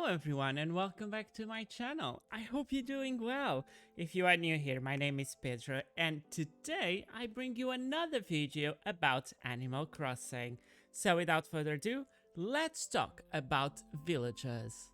everyone, and welcome back to my channel. I hope you're doing well. If you are new here, my name is Pedro, and today I bring you another video about Animal Crossing. So without further ado, let's talk about villagers.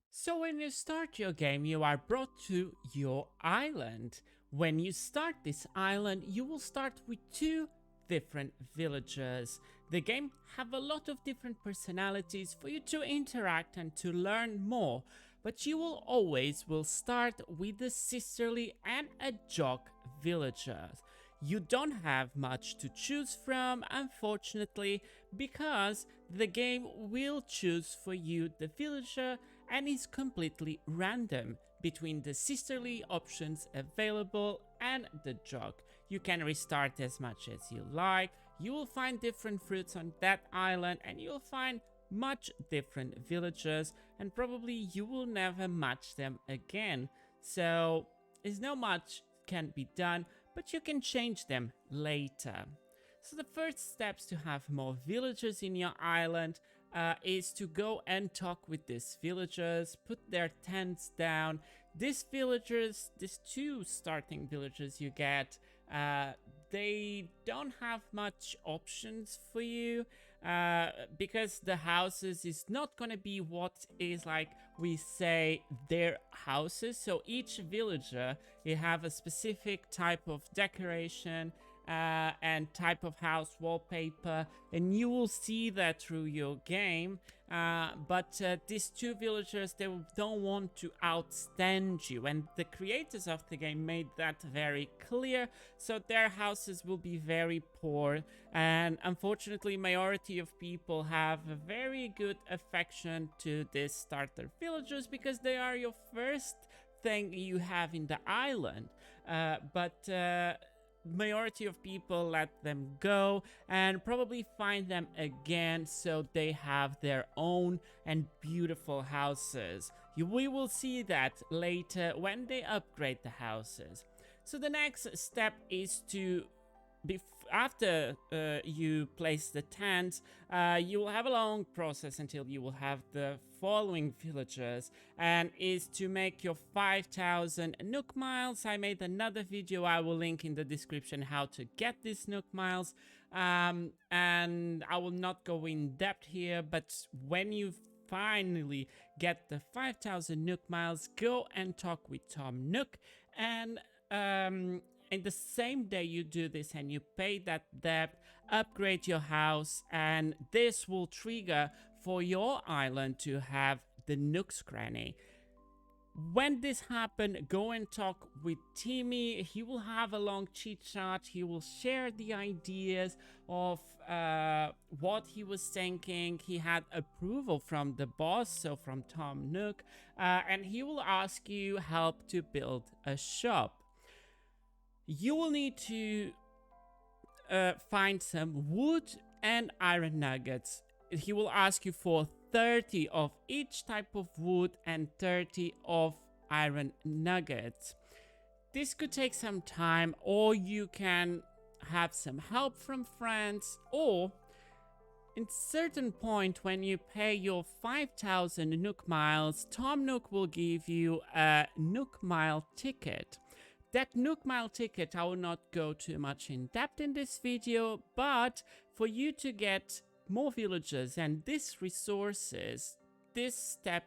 So when you start your game, you are brought to your island. When you start this island, you will start with two different villagers. The game have a lot of different personalities for you to interact and to learn more, but you will start with the sisterly and a jock villagers. You don't have much to choose from, unfortunately, because the game will choose for you the villager and is completely random between the sisterly options available and the jog. You can restart as much as you like. You will find different fruits on that island and you'll find much different villagers, and probably you will never match them again. So there's no much can be done, but you can change them later. So the first steps to have more villagers in your island is to go and talk with these villagers, put their tents down. These villagers, these two starting villagers you get, they don't have much options for you because the houses is not going to be what is like we say their houses. So each villager, you have a specific type of decoration and type of house wallpaper, and you will see that through your game, but these two villagers, they don't want to outstand you, and the creators of the game made that very clear. So their houses will be very poor, and unfortunately majority of people have a very good affection to these starter villagers because they are your first thing you have in the island, but majority of people let them go and probably find them again, so they have their own and beautiful houses. We will see that later when they upgrade the houses. So the next step is to after you place the tent, you will have a long process until you will have the following villagers, and is to make your 5,000 Nook Miles. I made another video, I will link in the description how to get these Nook Miles, and I will not go in depth here, but when you finally get the 5,000 Nook Miles, go and talk with Tom Nook, and in the same day you do this and you pay that debt, upgrade your house, and this will trigger for your island to have the Nook's Cranny. When this happens, go and talk with Timmy. He will have a long chit chat. He will share the ideas of what he was thinking. He had approval from the boss, so from Tom Nook, and he will ask you help to build a shop. You will need to find some wood and iron nuggets. He will ask you for 30 of each type of wood and 30 of iron nuggets. This could take some time, or you can have some help from friends, or in certain point when you pay your 5,000 Nook Miles, Tom Nook will give you a Nook Mile ticket. That Nook Mile ticket, I will not go too much in depth in this video, but for you to get more villagers and these resources, this step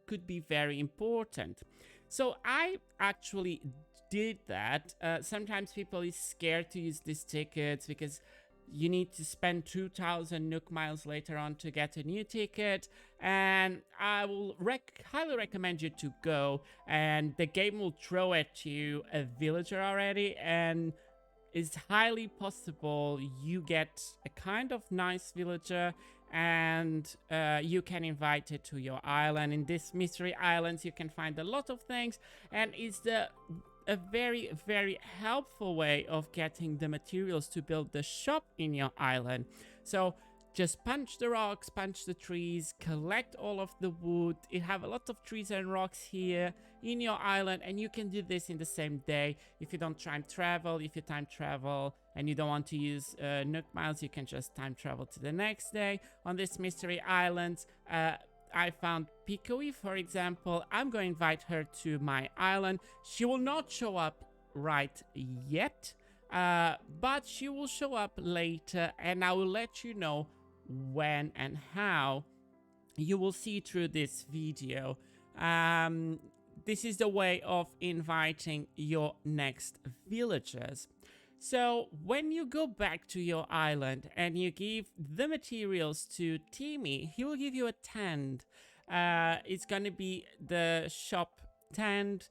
could be very important. So I actually did that. Sometimes people is scared to use these tickets because you need to spend 2,000 Nook Miles later on to get a new ticket, and I will highly recommend you to go, and the game will throw at you a villager already, and it's highly possible you get a kind of nice villager, and you can invite it to your island. In this mystery islands you can find a lot of things, and it's a very, very helpful way of getting the materials to build the shop in your island. So just punch the rocks, punch the trees, collect all of the wood. You have a lot of trees and rocks here, in your island, and you can do this in the same day. If you don't time travel, if you time travel and you don't want to use Nook Miles, you can just time travel to the next day. On this mystery island, I found Pikui, for example. I'm going to invite her to my island. She will not show up right yet, but she will show up later, and I will let you know when and how. You will see through this video. This is the way of inviting your next villagers. So when you go back to your island and you give the materials to Timmy, he will give you a tent. It's gonna be the shop tent.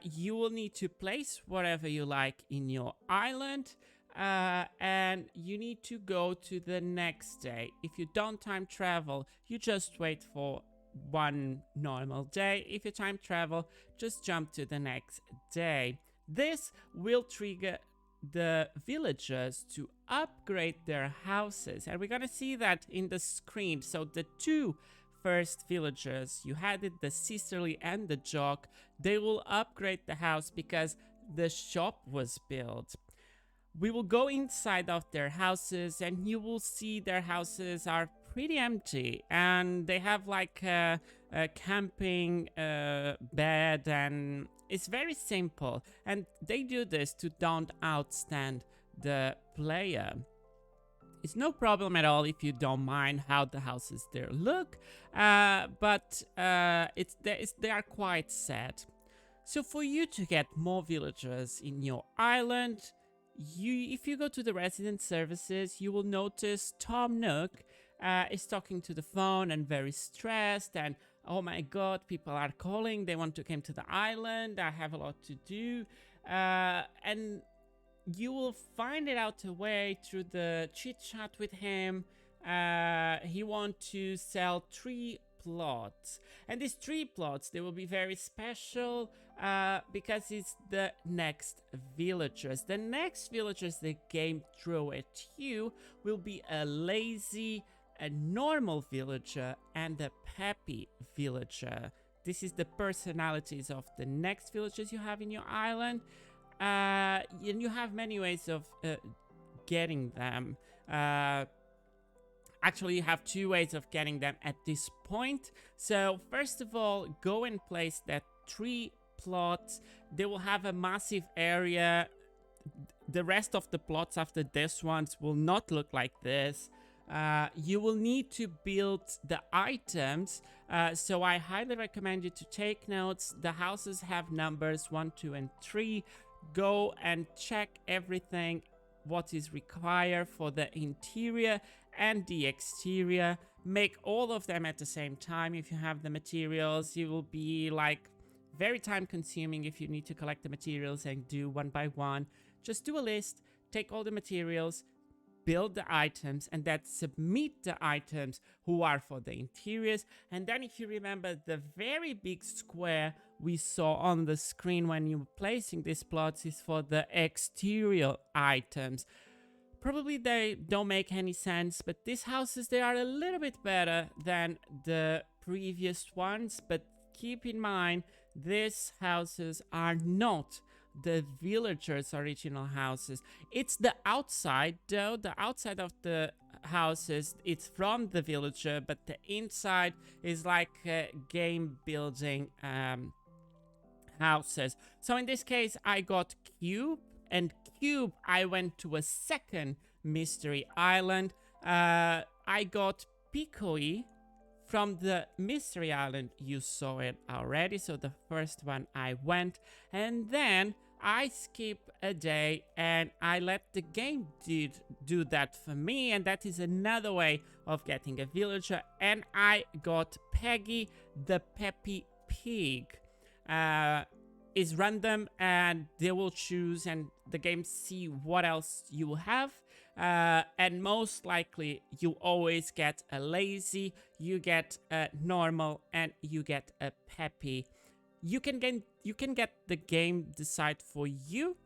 You will need to place whatever you like in your island. And you need to go to the next day. If you don't time travel, you just wait for one normal day. If you time travel, just jump to the next day. This will trigger the villagers to upgrade their houses, and we're gonna see that in the screen. So the two first villagers you had, it the Sisterly and the Jock, they will upgrade the house because the shop was built. We will go inside of their houses, and you will see their houses are pretty empty, and they have like a camping bed, and it's very simple. And they do this to don't outstand the player. It's no problem at all if you don't mind how the houses there look, but they are quite sad. So for you to get more villagers in your island, if you go to the resident services, you will notice Tom Nook is talking to the phone and very stressed, and oh my god, people are calling, they want to come to the island, I have a lot to do, and you will find it out a way through the chit chat with him. He wants to sell 3 plots, and these 3 plots, they will be very special because it's the next villagers. The next villagers the game throw at you will be a lazy, a normal villager, and a peppy villager. This is the personalities of the next villagers you have in your island, and you have many ways of getting them. Actually, you have 2 ways of getting them at this point. So first of all, go and place that 3 plots. They will have a massive area. The rest of the plots after this ones will not look like this. You will need to build the items, so I highly recommend you to take notes. The houses have numbers 1, 2, and 3. Go and check everything what is required for the interior and the exterior. Make all of them at the same time. If you have the materials, it will be like very time consuming if you need to collect the materials and do one by one. Just do a list, take all the materials, build the items, and then submit the items who are for the interiors. And then if you remember the very big square we saw on the screen when you were placing these plots is for the exterior items. Probably they don't make any sense, but these houses, they are a little bit better than the previous ones. But keep in mind, these houses are not the villagers' original houses. It's the outside, though. The outside of the houses, it's from the villager, but the inside is like game building houses. So in this case, I got Cube, and Cube, I went to a second mystery island. I got Pikui from the mystery island. You saw it already, so the first one I went, and then I skip a day and I let the game do that for me, and that is another way of getting a villager. And I got Peggy the Peppy Pig. Is random, and they will choose, and the game see what else you have, and most likely you always get a lazy, you get a normal, and you get a peppy. You can get the game decide for you.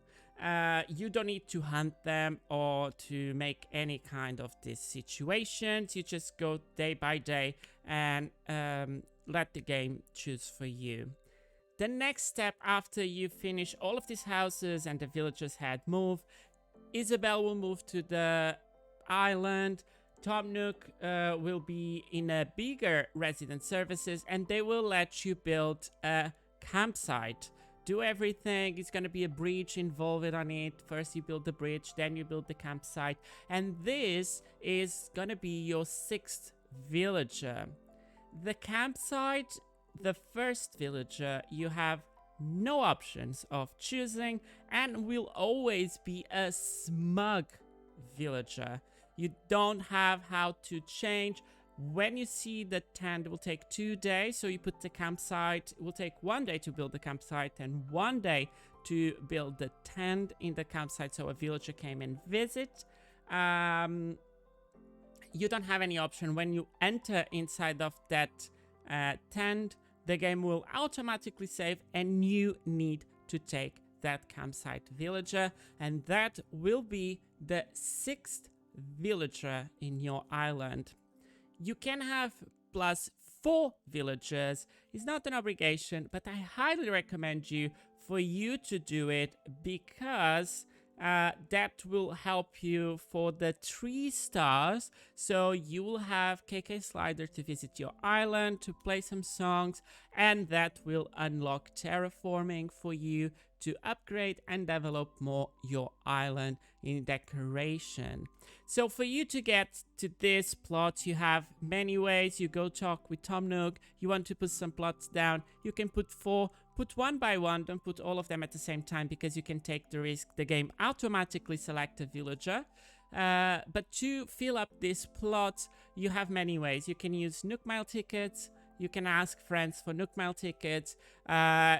You don't need to hunt them or to make any kind of these situations. You just go day by day and let the game choose for you. The next step after you finish all of these houses and the villagers had moved, Isabelle will move to the island. Tom Nook will be in a bigger resident services, and they will let you build a campsite. Do everything. It's gonna be a bridge involved on it. First you build the bridge, then you build the campsite, and this is gonna be your 6th villager. The campsite, the first villager, you have no options of choosing and will always be a smug villager. You don't have how to change. When you see the tent, it will take 2 days, so you put the campsite. It will take 1 day to build the campsite and 1 day to build the tent in the campsite, so a villager came and visit. You don't have any option. When you enter inside of that tent, the game will automatically save and you need to take that campsite villager, and that will be the 6th villager in your island. You can have +4 villagers. It's not an obligation, but I highly recommend for you to do it because that will help you for the 3 stars. So you will have KK Slider to visit your island, to play some songs, and that will unlock terraforming for you to upgrade and develop more your island in decoration. So for you to get to this plot, you have many ways. You go talk with Tom Nook. You want to put some plots down, you can put 4. Put one by one, don't put all of them at the same time because you can take the risk. The game automatically select a villager. But to fill up this plot, you have many ways. You can use Nook Mail tickets. You can ask friends for Nook Mail tickets.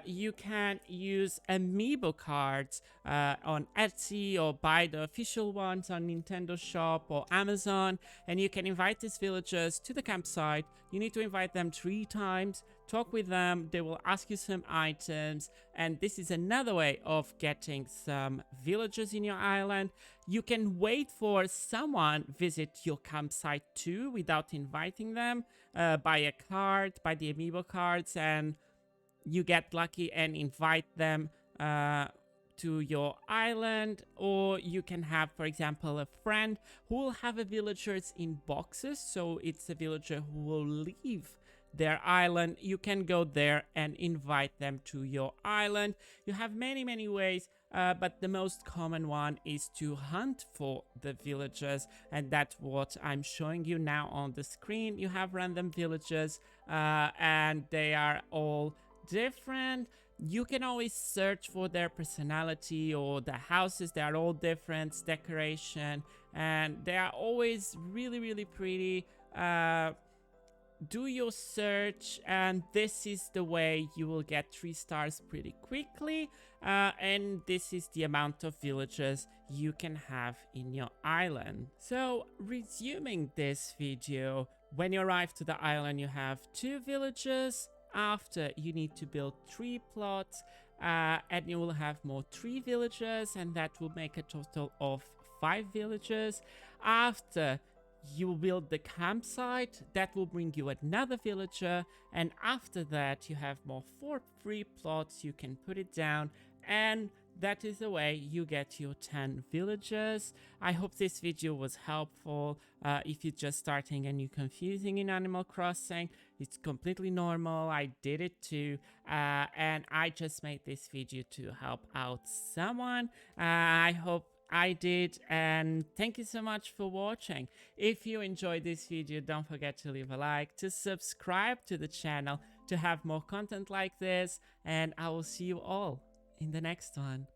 You can use amiibo cards on Etsy or buy the official ones on Nintendo Shop or Amazon. And you can invite these villagers to the campsite. You need to invite them 3 times. Talk with them. They will ask you some items. And this is another way of getting some villagers in your island. You can wait for someone visit your campsite too without inviting them. Buy a card, buy the amiibo cards, and you get lucky and invite them to your island. Or you can have, for example, a friend who will have a villagers in boxes. So it's a villager who will leave their island. You can go there and invite them to your island. You have many ways, but the most common one is to hunt for the villagers, and that's what I'm showing you now on the screen. You have random villagers and they are all different. You can always search for their personality or the houses. They are all different, decoration, and they are always really pretty. Do your search, and this is the way you will get 3 stars pretty quickly, and this is the amount of villagers you can have in your island. So resuming this video, when you arrive to the island you have 2 villagers. After, you need to build 3 plots, and you will have more 3 villagers, and that will make a total of 5 villagers. After, you will build the campsite. That will bring you another villager, and after that you have more 4 free plots. You can put it down, and that is the way you get your 10 villagers. I hope this video was helpful. If you're just starting and you're confusing in Animal Crossing, it's completely normal. I did it too, and I just made this video to help out someone. I hope I did, and thank you so much for watching. If you enjoyed this video, don't forget to leave a like, to subscribe to the channel to have more content like this, and I will see you all in the next one.